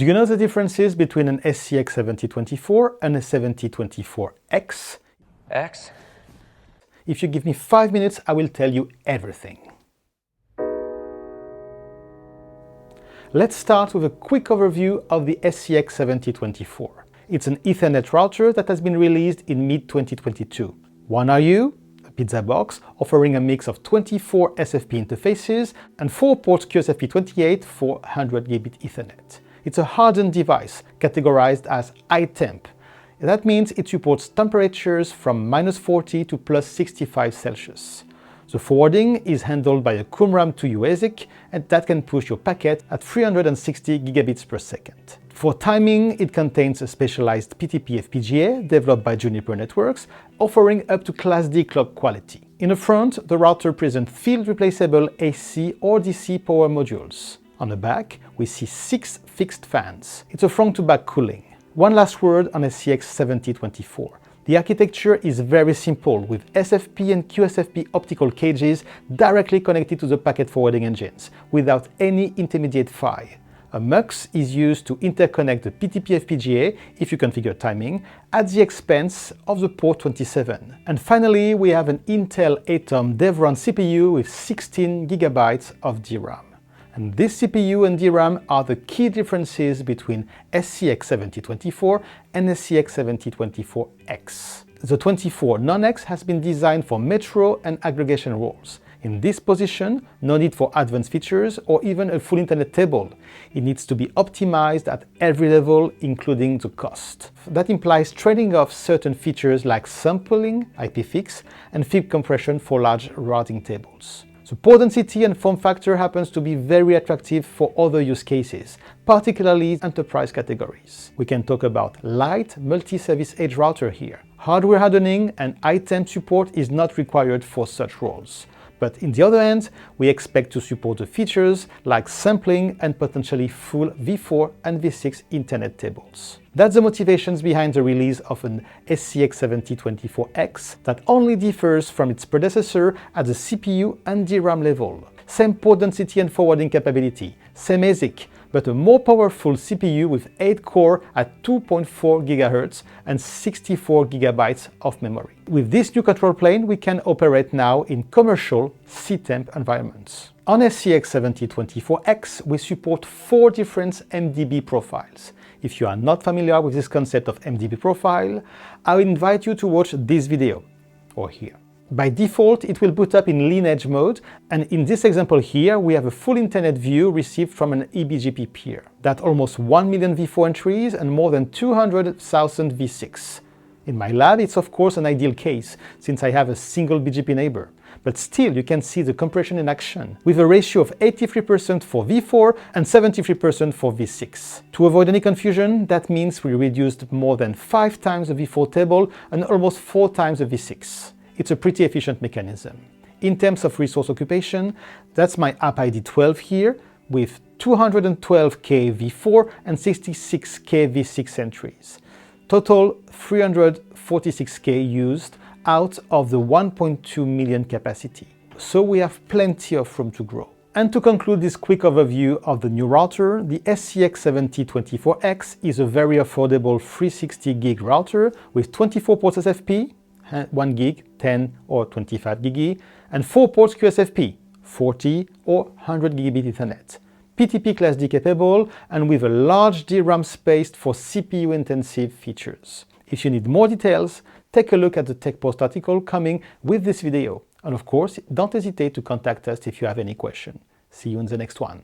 Do you know the differences between an ACX7024 and a 7024X? X? If you give me 5 minutes, I will tell you everything. Let's start with a quick overview of the ACX7024. It's an Ethernet router that has been released in mid-2022. 1RU, a pizza box, offering a mix of 24 SFP interfaces and 4 ports QSFP28 for 100 gigabit Ethernet. It's a hardened device, categorized as high temp. That means it supports temperatures from -40 to +65 Celsius. The forwarding is handled by a QMRAM2U ASIC, and that can push your packet at 360 gigabits per second. For timing, it contains a specialized PTP FPGA developed by Juniper Networks, offering up to Class D clock quality. In the front, the router presents field-replaceable AC or DC power modules. On the back, we see 6 fixed fans. It's a front-to-back cooling. One last word on ACX7024. The architecture is very simple, with SFP and QSFP optical cages directly connected to the packet forwarding engines, without any intermediate PHY. A MUX is used to interconnect the PTP FPGA, if you configure timing, at the expense of the port 27. And finally, we have an Intel Atom Devron CPU with 16 GB of DRAM. And this CPU and DRAM are the key differences between ACX7024 and ACX7024X. The 24 non-X has been designed for metro and aggregation roles. In this position, no need for advanced features or even a full internet table. It needs to be optimized at every level, including the cost. That implies trading off certain features like sampling, IPFix, and FIB compression for large routing tables. The port density and form factor happens to be very attractive for other use cases, particularly enterprise categories. We can talk about light multi-service edge router here. Hardware hardening and high-temp support is not required for such roles. But in the other hand, we expect to support the features like sampling and potentially full V4 and V6 internet tables. That's the motivations behind the release of an ACX7024X that only differs from its predecessor at the CPU and DRAM level. Same port density and forwarding capability, same ASIC, but a more powerful CPU with 8 core at 2.4 GHz and 64 GB of memory. With this new control plane, we can operate now in commercial C-temp environments. On ACX7024X, we support 4 different MDB profiles. If you are not familiar with this concept of MDB profile, I would invite you to watch this video, or here. By default, it will boot up in lean edge mode, and in this example here, we have a full internet view received from an eBGP peer. That's almost 1 million V4 entries and more than 200,000 V6. In my lab, it's of course an ideal case, since I have a single BGP neighbor. But still, you can see the compression in action, with a ratio of 83% for V4 and 73% for V6. To avoid any confusion, that means we reduced more than 5 times the V4 table and almost 4 times the V6. It's a pretty efficient mechanism. In terms of resource occupation, that's my app ID 12 here, with 212K V4 and 66K V6 entries. Total 346K used out of the 1.2 million capacity. So we have plenty of room to grow. And to conclude this quick overview of the new router, the ACX7024X is a very affordable 360 gig router with 24 ports SFP, 1 gig, 10 or 25 gig, and 4 ports QSFP, 40 or 100 gigabit Ethernet. PTP Class D capable and with a large DRAM space for CPU-intensive features. If you need more details, take a look at the TechPost article coming with this video. And of course, don't hesitate to contact us if you have any question. See you in the next one.